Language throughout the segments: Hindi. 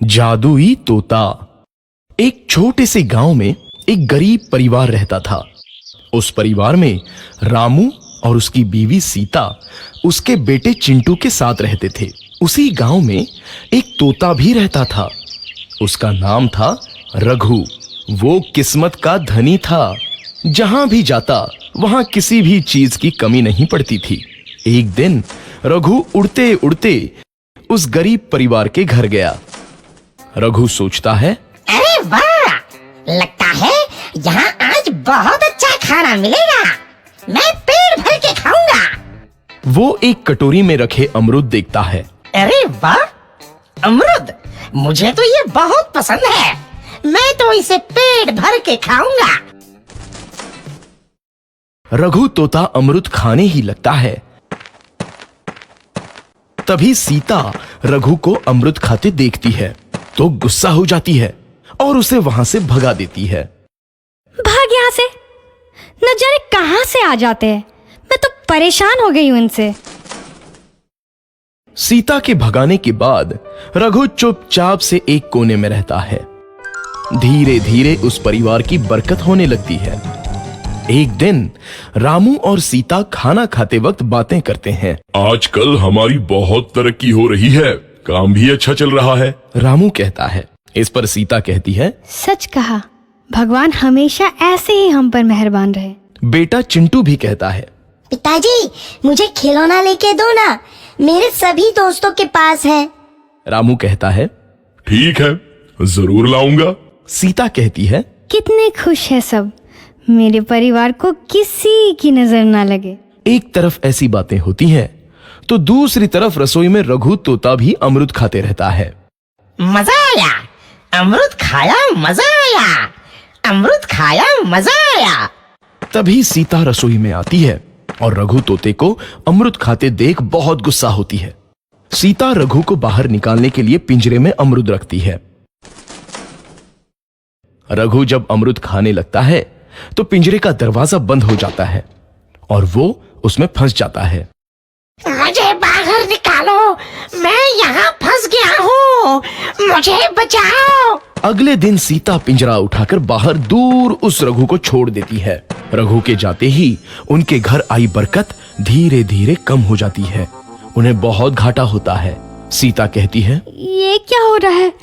जादुई तोता। एक छोटे से गांव में एक गरीब परिवार रहता था। उस परिवार में रामू और उसकी बीवी सीता उसके बेटे चिंटू के साथ रहते थे। उसी गांव में एक तोता भी रहता था। उसका नाम था रघु। वो किस्मत का धनी था। जहां भी जाता वहां किसी भी चीज की कमी नहीं पड़ती थी। एक दिन रघु उड़ते उड़ते उस गरीब परिवार के घर गया। रघु सोचता है, अरे वाह, लगता है यहाँ आज बहुत अच्छा खाना मिलेगा। मैं पेट भर के खाऊंगा। वो एक कटोरी में रखे अमरूद देखता है। अरे वाह, अमरूद, मुझे तो ये बहुत पसंद है। मैं तो इसे पेट भर के खाऊंगा। रघु तोता अमरूद खाने ही लगता है। तभी सीता रघु को अमरूद खाते देखती है तो गुस्सा हो जाती है और उसे वहां से भगा देती है। भाग यहाँ से, न जाने कहां से आ जाते हैं। मैं तो परेशान हो गई हूं इनसे। सीता के भगाने के बाद रघु चुपचाप से एक कोने में रहता है। धीरे धीरे उस परिवार की बरकत होने लगती है। एक दिन रामू और सीता खाना खाते वक्त बातें करते हैं। आजकल हमारी बहुत तरक्की हो रही है, काम भी अच्छा चल रहा है। रामू कहता है। इस पर सीता कहती है, सच कहा, भगवान हमेशा ऐसे ही हम पर मेहरबान रहे। बेटा चिंटू भी कहता है, पिताजी, मुझे खिलौना लेके दो ना, मेरे सभी दोस्तों के पास है। रामू कहता है, ठीक है, जरूर लाऊंगा। सीता कहती है, कितने खुश है सब, मेरे परिवार को किसी की नजर ना लगे। एक तरफ ऐसी बातें होती हैं तो दूसरी तरफ रसोई में रघु तोता भी अमरूद खाते रहता है। मजा आया, अमरूद खाया, मजा आया, अमरूद खाया, मजा आया। तभी सीता रसोई में आती है और रघु तोते को अमरूद खाते देख बहुत गुस्सा होती है। सीता रघु को बाहर निकालने के लिए पिंजरे में अमरूद रखती है। रघु जब अमरूद खाने लगता है तो पिंजरे का दरवाजा बंद हो जाता है और वो उसमें फंस जाता है। मुझे बाहर निकालो, मैं यहाँ फंस गया हूँ, मुझे बचाओ। अगले दिन सीता पिंजरा उठाकर बाहर दूर उस रघु को छोड़ देती है। रघु के जाते ही उनके घर आई बरकत धीरे धीरे कम हो जाती है। उन्हें बहुत घाटा होता है। सीता कहती है, ये क्या हो रहा है,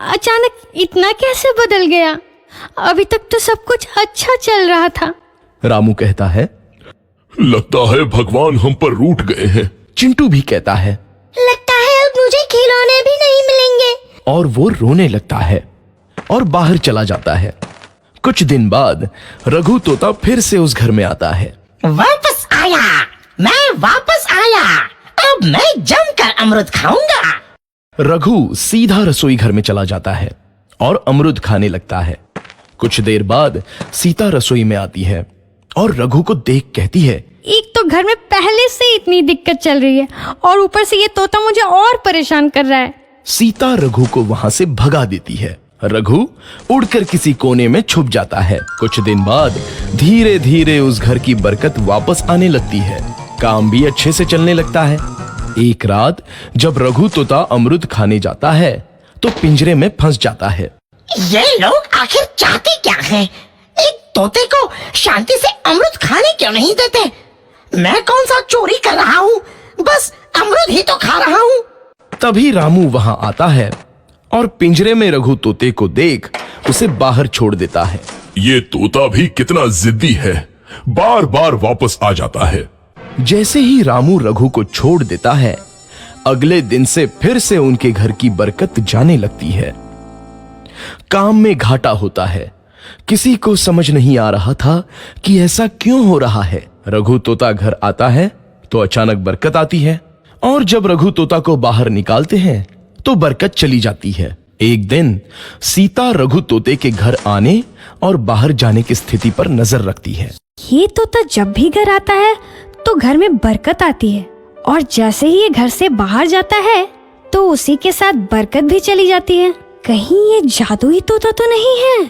अचानक इतना कैसे बदल गया? अभी तक तो सब कुछ अच्छा चल रहा था। रामू कहता है, लगता है भगवान हम पर रूठ गए हैं। चिंटू भी कहता है, लगता है अब मुझे खिलौने भी नहीं मिलेंगे। और वो रोने लगता है और बाहर चला जाता है। कुछ दिन बाद रघु तोता फिर से उस घर में आता है। वापस आया, मैं वापस आया, अब मैं जमकर अमरूद खाऊंगा। रघु सीधा रसोई घर में चला जाता है और अमरूद खाने लगता है। कुछ देर बाद सीता रसोई में आती है और रघु को देख कहती है, एक तो घर में पहले से इतनी दिक्कत चल रही है और ऊपर से ये तोता मुझे और परेशान कर रहा है। सीता रघु को वहां से भगा देती है। रघु उड़कर किसी कोने में छुप जाता है। कुछ दिन बाद धीरे धीरे उस घर की बरकत वापस आने लगती है। काम भी अच्छे से चलने लगता है। एक रात जब रघु तोता अमरूद खाने जाता है तो पिंजरे में फंस जाता है। ये लोग आखिर चाहते क्या हैं? एक तोते को शांति से अमरूद खाने क्यों नहीं देते? मैं कौन सा चोरी कर रहा हूँ? बस अमरूद ही तो खा रहा हूँ। तभी रामू वहां आता है और पिंजरे में रघु तोते को देख उसे बाहर छोड़ देता है। ये तोता भी कितना जिद्दी है, बार बार वापस आ जाता है। जैसे ही रामू रघु को छोड़ देता है, अगले दिन से फिर से उनके घर की बरकत जाने लगती है। काम में घाटा होता है। किसी को समझ नहीं आ रहा था कि ऐसा क्यों हो रहा है। रघु तोता घर आता है तो अचानक बरकत आती है और जब रघु तोता को बाहर निकालते हैं तो बरकत चली जाती है। एक दिन सीता रघु तोते के घर आने और बाहर जाने की स्थिति पर नजर रखती है। ये तोता जब भी घर आता है तो घर में बरकत आती है और जैसे ही ये घर से बाहर जाता है तो उसी के साथ बरकत भी चली जाती है। कहीं ये जादुई तोता तो नहीं है?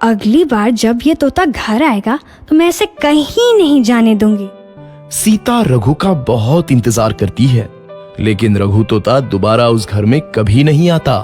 अगली बार जब ये तोता घर आएगा तो मैं इसे कहीं नहीं जाने दूंगी। सीता रघु का बहुत इंतजार करती है लेकिन रघु तोता दोबारा उस घर में कभी नहीं आता।